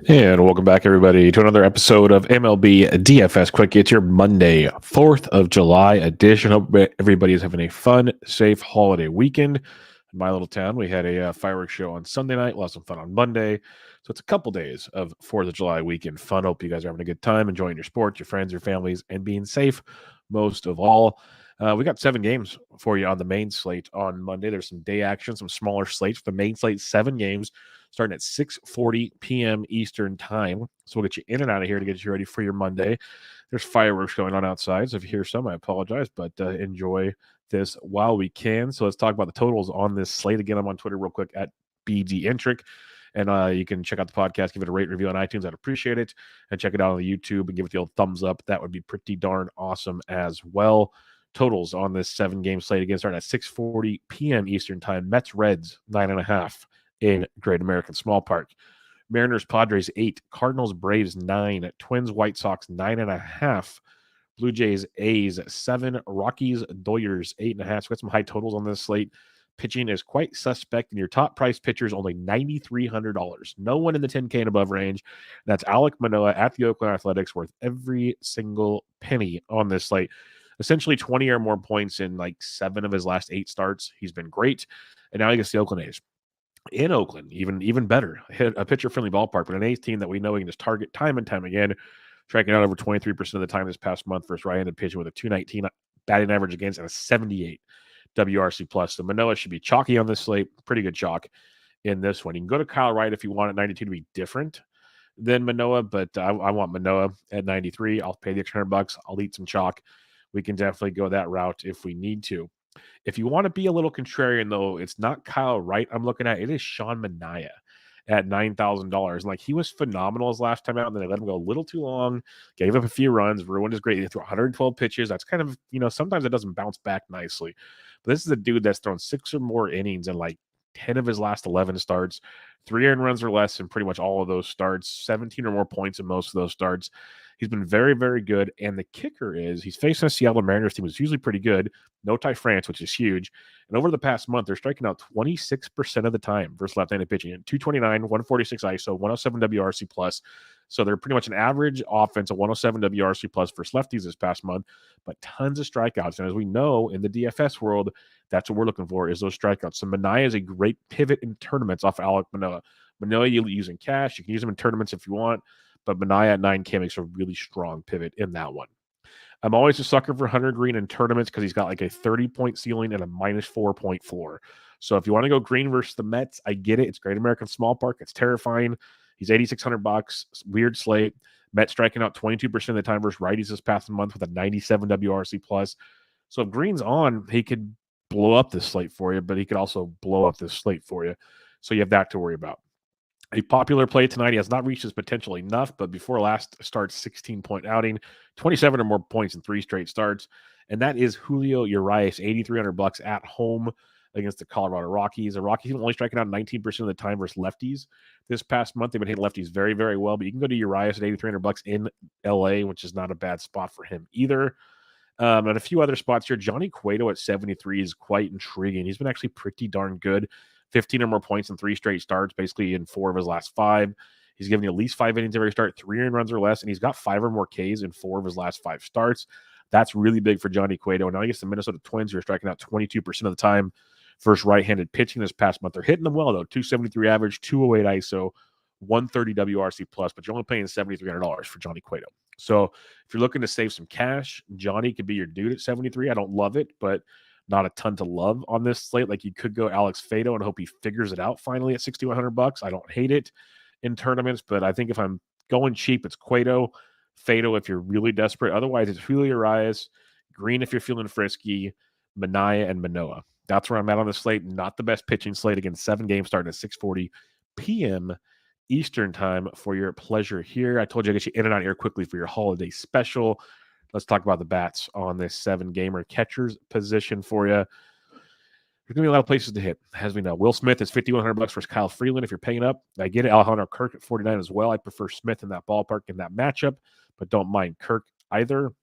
And welcome back, everybody, to another episode of MLB DFS Quick Hits, your Monday, 4th of July edition. Hope everybody is having a fun, safe holiday weekend. In my little town, we had a fireworks show on Sunday night, lots of fun on Monday. So it's a couple days of 4th of July weekend fun. Hope you guys are having a good time, enjoying your sports, your friends, your families, and being safe most of all. We got 7 games for you on the main slate on Monday. There's some day action, some smaller slates. The main slate, 7 games starting at 6:40 p.m. Eastern time. So we'll get you in and out of here to get you ready for your Monday. There's fireworks going on outside, so if you hear some, I apologize, but enjoy this while we can. So let's talk about the totals on this slate. Again, I'm on Twitter real quick at BDintric. And you can check out the podcast, give it a rate review on iTunes. I'd appreciate it. And check it out on the YouTube and give it the old thumbs up. That would be pretty darn awesome as well. Totals on this 7-game slate again starting at 6:40 p.m. Eastern time. Mets Reds 9.5 in Great American Small Park. Mariners Padres 8, Cardinals Braves 9, Twins White Sox 9.5, Blue Jays A's 7, Rockies Dodgers 8.5. So we got some high totals on this slate. Pitching is quite suspect, and your top price pitcher is only $9,300. No one in the 10K and above range. That's Alek Manoah at the Oakland Athletics, worth every single penny on this slate. Essentially 20 or more points in like 7 of his last 8 starts. He's been great. And now he gets the Oakland A's. In Oakland, even better, hit a pitcher-friendly ballpark, but an A's team that we know he can just target time and time again, striking out over 23% of the time this past month versus right-handed pitching with a 219 batting average against and a 78 WRC plus. So Manoah should be chalky on this slate, pretty good chalk in this one. You can go to Kyle Wright if you want at 92 to be different than Manoah, but I want Manoah at 93. I'll pay the extra $100. I'll eat some chalk. We can definitely go that route if we need to. If you want to be a little contrarian, though, it's not Kyle Wright I'm looking at. It is Sean Manaea at $9,000. Like, he was phenomenal his last time out, and then they let him go a little too long, gave up a few runs, ruined his grade. He threw 112 pitches. That's kind of, sometimes it doesn't bounce back nicely. But this is a dude that's thrown 6 or more innings in like 10 of his last 11 starts, 3 earned runs or less in pretty much all of those starts, 17 or more points in most of those starts. He's been very, very good. And the kicker is he's facing a Seattle Mariners team who's usually pretty good. No Ty France, which is huge. And over the past month, they're striking out 26% of the time versus left-handed pitching. 229, 146 ISO, 107 WRC plus. So they're pretty much an average offense, a 107 WRC plus versus lefties this past month, but tons of strikeouts. And as we know in the DFS world, that's what we're looking for is those strikeouts. So Manaea is a great pivot in tournaments off of Alek Manoah. Manoah you use in cash. You can use him in tournaments if you want. But Manaea at 9K makes a really strong pivot in that one. I'm always a sucker for Hunter Green in tournaments because he's got like a 30-point ceiling and a -4-point floor. So if you want to go Green versus the Mets, I get it. It's Great American Small Park. It's terrifying. He's $8,600. Weird slate. Mets striking out 22% of the time versus righties this past month with a 97 WRC plus. So if Green's on, he could blow up this slate for you, but he could also blow up this slate for you. So you have that to worry about. A popular play tonight. He has not reached his potential enough, but before last start's 16-point outing, 27 or more points in 3 straight starts, and that is Julio Urias, $8,300 at home against the Colorado Rockies. The Rockies are only striking out 19% of the time versus lefties. This past month, they've been hitting lefties very, very well, but you can go to Urias at $8,300 in LA, which is not a bad spot for him either. And a few other spots here. Johnny Cueto at 73 is quite intriguing. He's been actually pretty darn good. 15 or more points in 3 straight starts, basically in 4 of his last 5. He's given you at least 5 innings every start, 3 earned runs or less, and he's got 5 or more Ks in 4 of his last 5 starts. That's really big for Johnny Cueto. And now he gets the Minnesota Twins, who are striking out 22% of the time versus right-handed pitching this past month. They're hitting them well, though. 273 average, 208 ISO, 130 WRC plus, but you're only paying $7,300 for Johnny Cueto. So if you're looking to save some cash, Johnny could be your dude at 73. I don't love it, but not a ton to love on this slate. Like, you could go Alex Fado and hope he figures it out finally at $6,100. I don't hate it in tournaments, but I think if I'm going cheap, it's Cueto, Fado if you're really desperate. Otherwise, it's Julio Urias, Green if you're feeling frisky, Manaea, and Manoah. That's where I'm at on the slate. Not the best pitching slate. Again, 7 games starting at 6:40 p.m. Eastern time for your pleasure here. I told you I get you in and out here quickly for your holiday special. Let's talk about the bats on this 7-gamer catcher's position for you. There's going to be a lot of places to hit, as we know. Will Smith is $5,100 versus Kyle Freeland if you're paying up. I get it. Alejandro Kirk at 49 as well. I prefer Smith in that ballpark in that matchup, but don't mind Kirk either.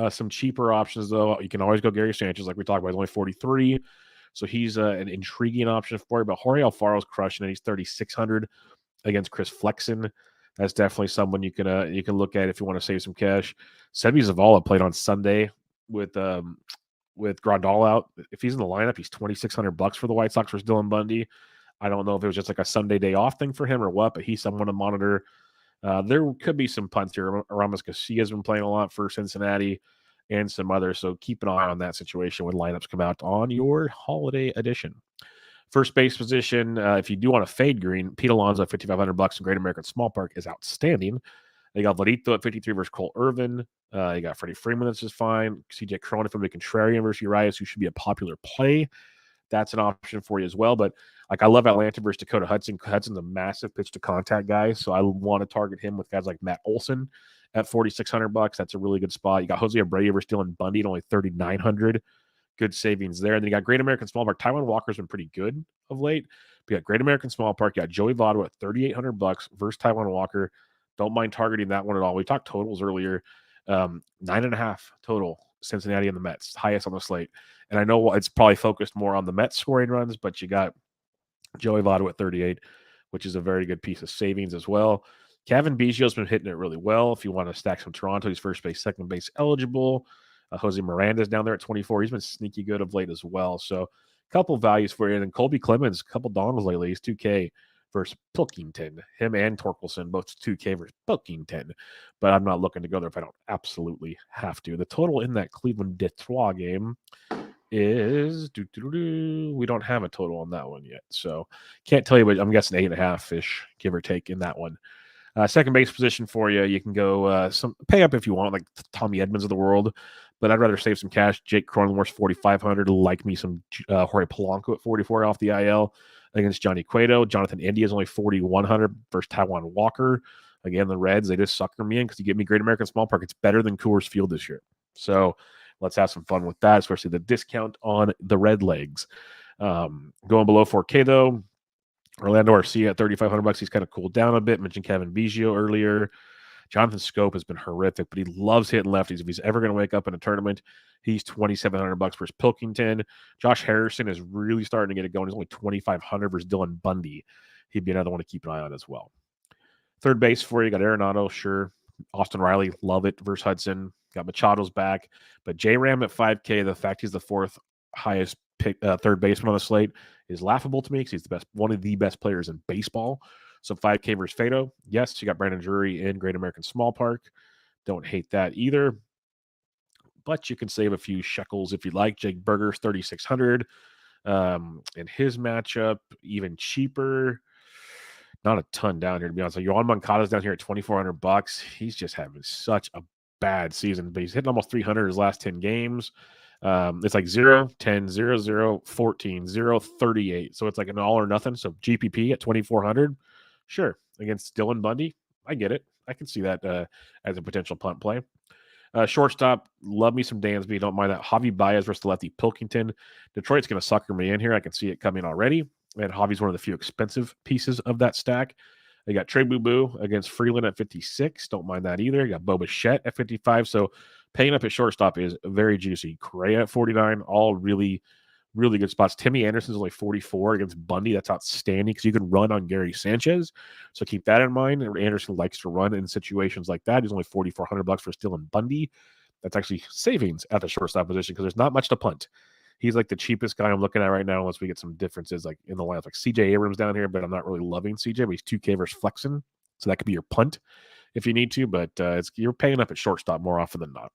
Some cheaper options, though. You can always go Gary Sanchez, like we talked about. He's only 43, so he's an intriguing option for you. But Jorge Alfaro's crushing it. He's 3,600. against Chris Flexen. That's definitely someone you can look at if you want to save some cash. Sebi Zavala played on Sunday with Grandal out. If he's in the lineup, he's $2,600 for the White Sox versus Dylan Bundy. I don't know if it was just like a Sunday day off thing for him or what, but he's someone to monitor. There could be some punts here. Ramos Garcia has been playing a lot for Cincinnati and some others, so keep an eye on that situation when lineups come out on your holiday edition. First base position, if you do want to fade green, Pete Alonso at $5,500 in Great American Small Park is outstanding. They got Vladito at 53 versus Cole Irvin. You got Freddie Freeman, that's just fine. CJ Cron from the Contrarian versus Urias, who should be a popular play. That's an option for you as well. But like I love Atlanta versus Dakota Hudson. Hudson's a massive pitch to contact guy, so I want to target him with guys like Matt Olson at $4,600. That's a really good spot. You got Jose Abreu versus Dylan Bundy at only $3,900. Good savings there. And then you got Great American Small Park. Taijuan Walker's been pretty good of late. But you got Great American Small Park. You got Joey Votto at $3,800 versus Taijuan Walker. Don't mind targeting that one at all. We talked totals earlier. 9.5 total. Cincinnati and the Mets, highest on the slate. And I know it's probably focused more on the Mets scoring runs, but you got Joey Votto at 38, which is a very good piece of savings as well. Kevin Biggio's been hitting it really well. If you want to stack some Toronto, he's first base, second base eligible. Jose Miranda's down there at 24. He's been sneaky good of late as well. So a couple values for you. And then Colby Clemens, a couple dongles lately. He's 2K versus Pilkington. Him and Torkelson, both 2K versus Pilkington. But I'm not looking to go there if I don't absolutely have to. The total in that Cleveland-Detroit game is we don't have a total on that one yet. So can't tell you, but I'm guessing 8.5-ish, give or take, in that one. Second base position for you. You can go some pay up if you want, like Tommy Edmonds of the world, but I'd rather save some cash. Jake Cronenworth's $4,500. Like me some Jorge Polanco at 44 off the IL against Johnny Cueto. Jonathan India is only $4,100 versus Taijuan Walker. Again, the Reds, they just sucker me in because you give me Great American Small Park. It's better than Coors Field this year. So let's have some fun with that, especially the discount on the Red Legs. Going below 4K, though, Orlando Arcia at $3,500. He's kind of cooled down a bit. Mentioned Kevin Biggio earlier. Jonathan Scope has been horrific, but he loves hitting lefties. If he's ever going to wake up in a tournament, he's $2,700 versus Pilkington. Josh Harrison is really starting to get it going. He's only $2,500 versus Dylan Bundy. He'd be another one to keep an eye on as well. Third base for you, got Arenado, sure. Austin Riley, love it, versus Hudson. Got Machado's back. But J-Ram at 5K, the fact he's the fourth highest pick, third baseman on the slate is laughable to me because he's one of the best players in baseball. So 5K versus Fado. Yes, you got Brandon Drury in Great American Small Park. Don't hate that either. But you can save a few shekels if you like. Jake Berger's $3,600. In his matchup, even cheaper. Not a ton down here, to be honest. So Yohan Moncada's down here at $2,400. He's just having such a bad season, but he's hitting almost 300 his last 10 games. It's like 0, 10, 0, 0, 14, 0, 38. So it's like an all or nothing. So GPP at 2,400. Sure. Against Dylan Bundy. I get it. I can see that as a potential punt play. Shortstop, love me some Dansby. Don't mind that. Javi Baez versus the lefty Pilkington. Detroit's going to sucker me in here. I can see it coming already. And Javi's one of the few expensive pieces of that stack. They got Trey Boo Boo against Freeland at 56. Don't mind that either. You got Bo Bichette at 55. So paying up at shortstop is very juicy. Correa at 49. All really, really good spots. Timmy Anderson's only 44 against Bundy. That's outstanding because you can run on Gary Sanchez. So keep that in mind. Anderson likes to run in situations like that. He's only $4,400 for Dylan Bundy. That's actually savings at the shortstop position because there's not much to punt. He's like the cheapest guy I'm looking at right now unless we get some differences like in the lineup. Like CJ Abrams down here, but I'm not really loving CJ, but he's 2K versus Flexen. So that could be your punt if you need to, but you're paying up at shortstop more often than not.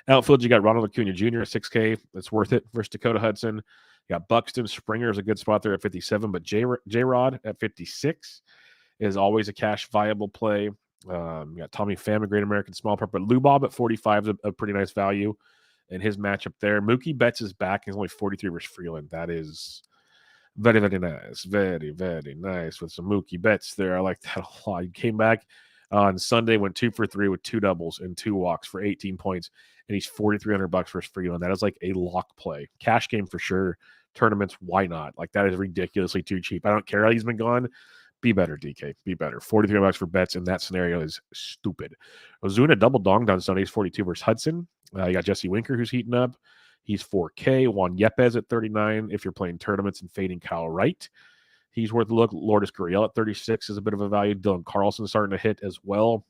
Outfield, you got Ronald Acuna Jr. at 6K. That's worth it versus Dakota Hudson. You got Buxton. Springer is a good spot there at 57, but J-Rod at 56 is always a cash viable play. You got Tommy Pham, a Great American Small Park, but Lou Bob at 45 is a pretty nice value in his matchup there. Mookie Betts is back. He's only 43 versus Freeland. That is very, very nice. Very, very nice with some Mookie Betts there. I like that a lot. He came back on Sunday, went 2 for 3 with 2 doubles and 2 walks for 18 points, and he's $4,300 versus Freeland. That is like a lock play. Cash game for sure. Tournaments, why not? Like that is ridiculously too cheap. I don't care how he's been gone. Be better, DK. Be better. $43 for Betts in that scenario is stupid. Ozuna double donged on Sunday. He's 42 versus Hudson. You got Jesse Winker who's heating up. He's 4K. Juan Yepes at 39 if you're playing tournaments and fading Kyle Wright. He's worth a look. Lourdes Gurriel at 36 is a bit of a value. Dylan Carlson starting to hit as well.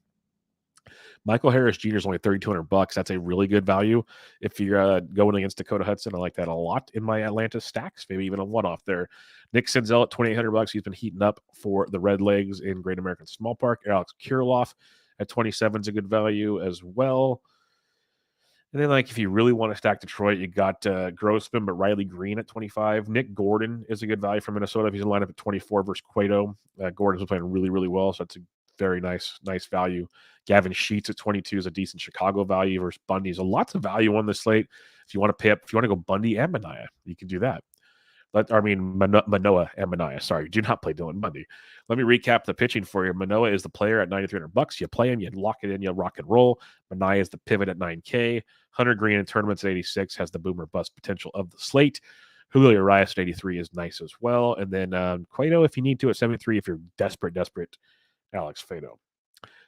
Michael Harris Jr. is only $3,200. That's a really good value if you're going against Dakota Hudson. I like that a lot in my Atlanta stacks. Maybe even a one-off there. Nick Senzel at $2,800. He's been heating up for the Red Legs in Great American Small Park. Alex Kirilloff at 27 is a good value as well. And then, if you really want to stack Detroit, you got Grossman, but Riley Green at 25. Nick Gordon is a good value for Minnesota. If he's in line up at 24 versus Cueto. Gordon's been playing really, really well, so that's a very nice value. Gavin Sheets at 22 is a decent Chicago value versus Bundy. So lots of value on the slate. If you want to pay up, if you want to go Bundy and Manaea, you can do that. Manoah and Manaea. Sorry, do not play Dylan Bundy. Let me recap the pitching for you. Manoah is the player at $9,300. You play him, you lock it in, you rock and roll. Manaea is the pivot at $9K. Hunter Green in tournaments at 86 has the boomer bust potential of the slate. Julio Urias at 83 is nice as well. And then Cueto, if you need to, at 73, if you're desperate, Alex Fado.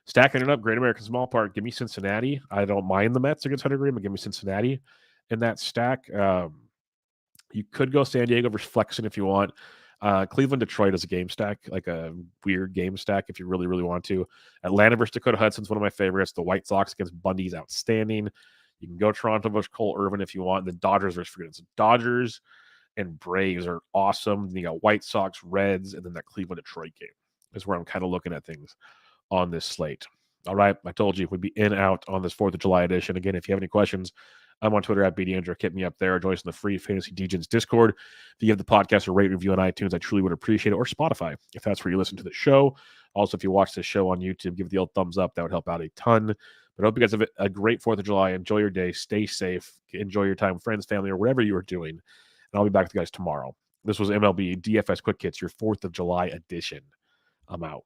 Stacking it up, Great American Small Park. Give me Cincinnati. I don't mind the Mets against Hunter Green, but give me Cincinnati in that stack. You could go San Diego versus Flexen if you want. Cleveland, Detroit is a game stack, like a weird game stack if you really, really want to. Atlanta versus Dakota Hudson is one of my favorites. The White Sox against Bundy is outstanding. You can go Toronto versus Cole Irvin if you want. The Dodgers versus Dodgers and Braves are awesome. Then you got White Sox, Reds, and then that Cleveland-Detroit game is where I'm kind of looking at things on this slate. All right, I told you we'd be in out on this 4th of July edition. Again, if you have any questions, I'm on Twitter at BDAndrew. Hit me up there. Join us in the free Fantasy Degens Discord. If you give the podcast a rate review on iTunes, I truly would appreciate it. Or Spotify, if that's where you listen to the show. Also, if you watch the show on YouTube, give the old thumbs up. That would help out a ton. But I hope you guys have a great 4th of July. Enjoy your day. Stay safe. Enjoy your time with friends, family, or whatever you are doing. And I'll be back with you guys tomorrow. This was MLB DFS Quick Hits, your 4th of July edition. I'm out.